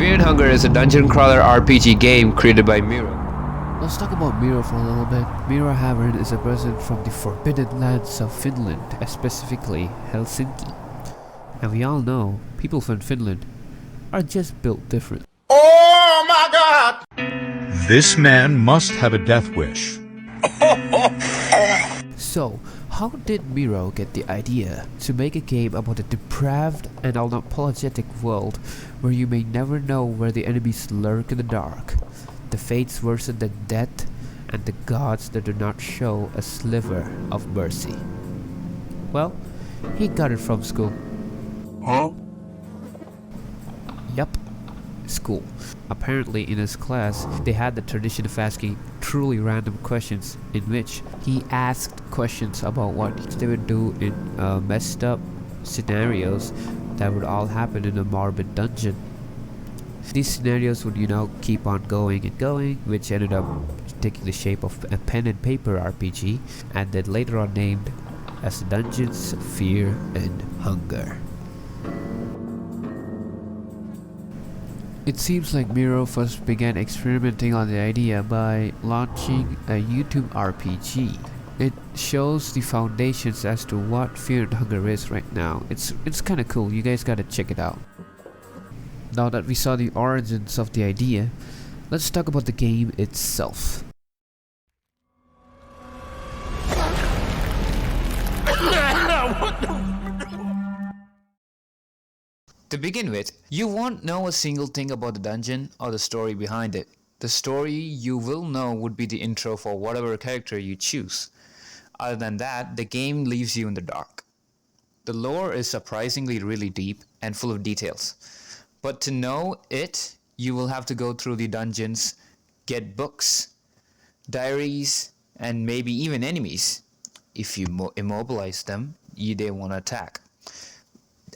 Fear and Hunger is a dungeon crawler RPG game created by Miro. Let's talk about Miro for a little bit. Miro Havern is a person from the forbidden lands of Finland, specifically Helsinki. And we all know people from Finland are just built different. Oh my God! This man must have a death wish. So, how did Miro get the idea to make a game about a depraved and unapologetic world where you may never know where the enemies lurk in the dark, the fates worse than death, and the gods that do not show a sliver of mercy? Well, he got it from school. Huh? Yup, school. Apparently in his class, they had the tradition of asking truly random questions in which he asked questions about what they would do in messed up scenarios that would all happen in a morbid dungeon. These scenarios would, keep on going and going, which ended up taking the shape of a pen and paper RPG, and then later on named as Dungeons, Fear and Hunger. It seems like Miro first began experimenting on the idea by launching a YouTube RPG. It shows the foundations as to what Fear and Hunger is right now. It's kinda cool, you guys gotta check it out. Now that we saw the origins of the idea, let's talk about the game itself. To begin with, you won't know a single thing about the dungeon or the story behind it. The story you will know would be the intro for whatever character you choose. Other than that, the game leaves you in the dark. The lore is surprisingly really deep and full of details. But to know it, you will have to go through the dungeons, get books, diaries, and maybe even enemies. If you immobilize them, they won't attack.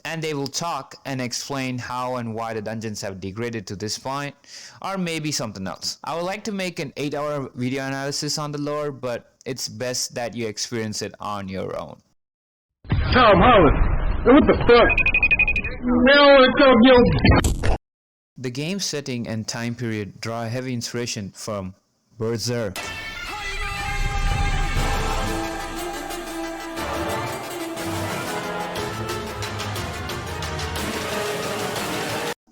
And they will talk and explain how and why the dungeons have degraded to this point, or maybe something else. I would like to make an 8-hour video analysis on the lore, but it's best that you experience it on your own. Tom Holland, what the fuck? The game setting and time period draw a heavy inspiration from Berserk.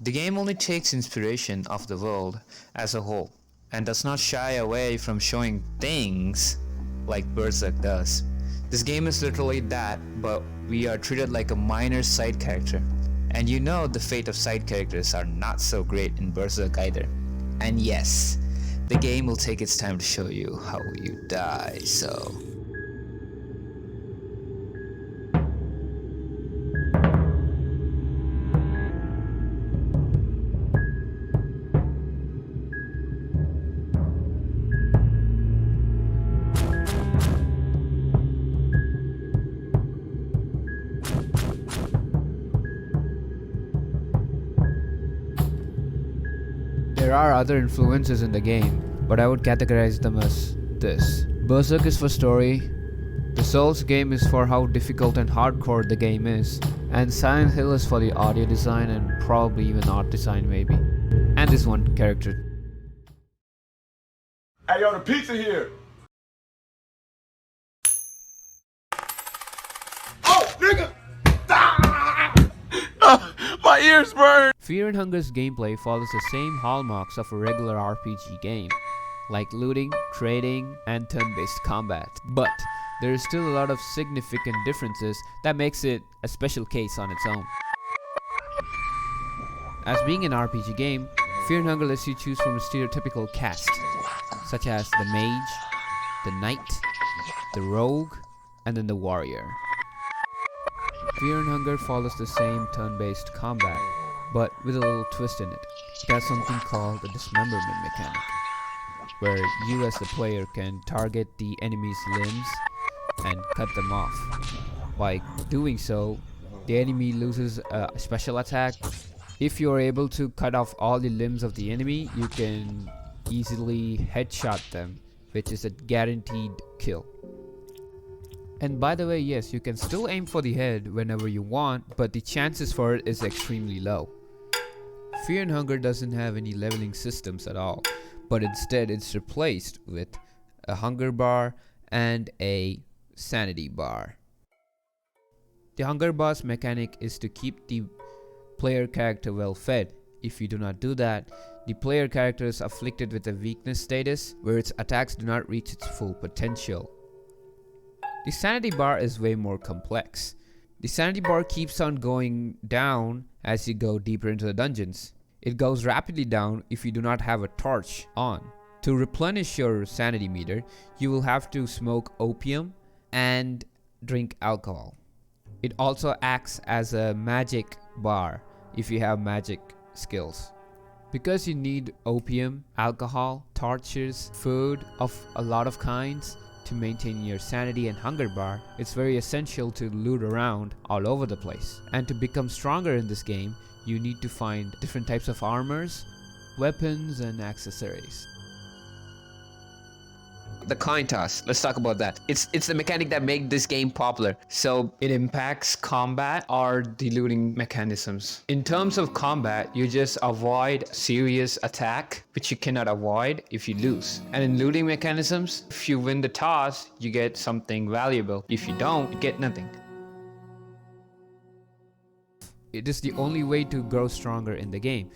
The game only takes inspiration of the world as a whole and does not shy away from showing things like Berserk does. This game is literally that, but we are treated like a minor side character. And you know the fate of side characters are not so great in Berserk either. And yes, the game will take its time to show you how you die, so... There are other influences in the game, but I would categorize them as this. Berserk is for story, the Souls game is for how difficult and hardcore the game is, and Silent Hill is for the audio design and probably even art design maybe. And this one character. Hey yo, the pizza here. Oh, nigga! My ears burn! Fear and Hunger's gameplay follows the same hallmarks of a regular RPG game, like looting, trading, and turn-based combat. But there is still a lot of significant differences that makes it a special case on its own. As being an RPG game, Fear and Hunger lets you choose from a stereotypical cast, such as the mage, the knight, the rogue, and then the warrior. Fear and Hunger follows the same turn-based combat, but with a little twist in it. It has something called the dismemberment mechanic, where you as the player can target the enemy's limbs and cut them off. By doing so, the enemy loses a special attack. If you are able to cut off all the limbs of the enemy, you can easily headshot them, which is a guaranteed kill. And by the way, yes, you can still aim for the head whenever you want, but the chances for it is extremely low. Fear and Hunger doesn't have any leveling systems at all, but instead it's replaced with a hunger bar and a sanity bar. The hunger bar's mechanic is to keep the player character well fed. If you do not do that, the player character is afflicted with a weakness status where its attacks do not reach its full potential. The sanity bar is way more complex. The sanity bar keeps on going down as you go deeper into the dungeons. It goes rapidly down if you do not have a torch on. To replenish your sanity meter, you will have to smoke opium and drink alcohol. It also acts as a magic bar if you have magic skills. Because you need opium, alcohol, torches, food of a lot of kinds to maintain your sanity and hunger bar, it's very essential to loot around all over the place. And to become stronger in this game, you need to find different types of armors, weapons, and accessories. The coin toss, let's talk about that. It's the mechanic that made this game popular. So it impacts combat or the looting mechanisms. In terms of combat, you just avoid serious attack, which you cannot avoid if you lose. And in looting mechanisms, if you win the toss, you get something valuable. If you don't, you get nothing. It is the only way to grow stronger in the game.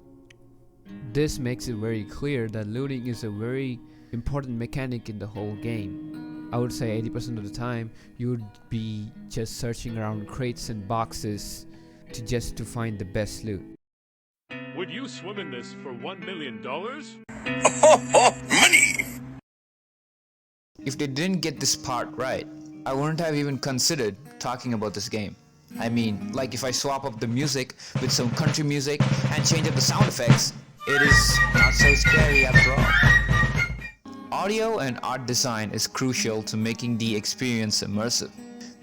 This makes it very clear that looting is a very important mechanic in the whole game. I would say 80% of the time you would be just searching around crates and boxes to find the best loot. Would you swim in this for $1 million? If they didn't get this part right, I wouldn't have even considered talking about this game. I mean, like if I swap up the music with some country music and change up the sound effects, it is not so scary after all. Audio and art design is crucial to making the experience immersive.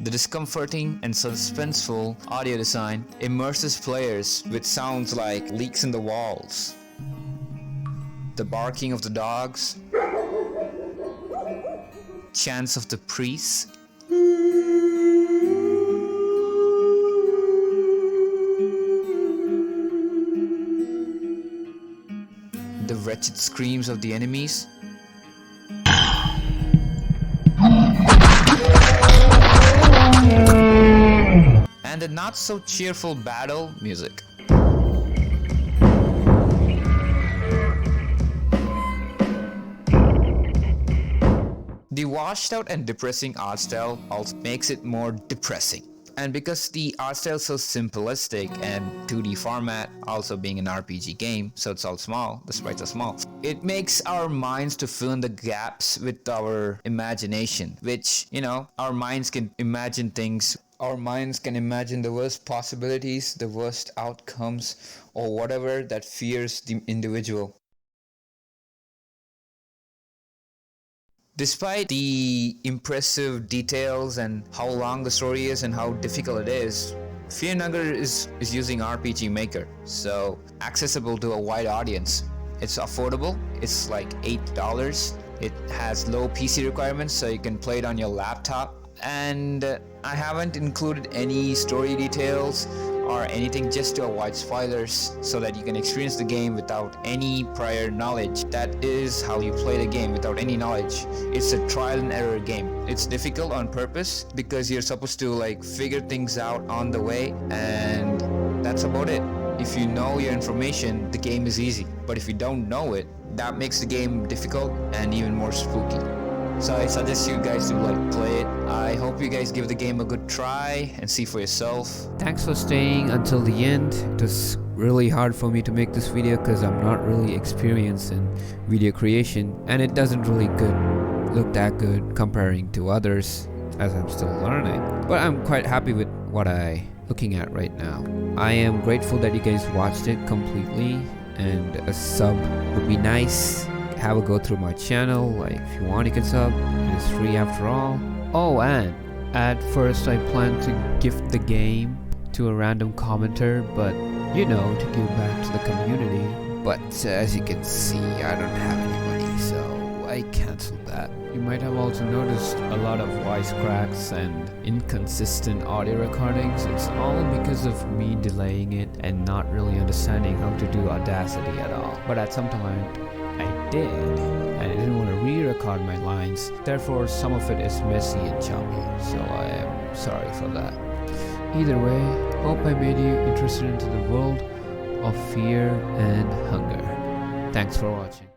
The discomforting and suspenseful audio design immerses players with sounds like leaks in the walls, the barking of the dogs, chants of the priests, the wretched screams of the enemies, and the not so cheerful battle music. The washed out and depressing art style also makes it more depressing. And because the art style is so simplistic and 2D format, also being an RPG game, so it's all small, the sprites are small, it makes our minds to fill in the gaps with our imagination, which, our minds can imagine things. Our minds can imagine the worst possibilities, the worst outcomes, or whatever that fears the individual. Despite the impressive details and how long the story is and how difficult it is, Fear and Hunger is using RPG Maker, so accessible to a wide audience. It's affordable, it's like $8. It has low PC requirements, so you can play it on your laptop. And I haven't included any story details or anything, just to avoid spoilers so that you can experience the game without any prior knowledge. That is how you play the game, without any knowledge. It's a trial and error game. It's difficult on purpose because you're supposed to figure things out on the way, and that's about it. If you know your information, the game is easy. But if you don't know it, that makes the game difficult and even more spooky. So I suggest you guys to play it. I hope you guys give the game a good try and see for yourself. Thanks for staying until the end. It was really hard for me to make this video because I'm not really experienced in video creation, and it doesn't really look that good comparing to others, as I'm still learning. But I'm quite happy with what I'm looking at right now. I am grateful that you guys watched it completely, and a sub would be nice. Have a go through my channel, if you want you can sub, it is free after all. Oh, and at first I planned to gift the game to a random commenter, but to give back to the community. But as you can see, I don't have any money, so I canceled that. that. You might have also noticed a lot of wisecracks and inconsistent audio recordings. It's all because of me delaying it and not really understanding how to do Audacity at all. But at some point, I did, and I didn't want to re-record my lines. Therefore, some of it is messy and choppy, so I am sorry for that. Either way, hope I made you interested into the world of fear and hunger. Thanks for watching.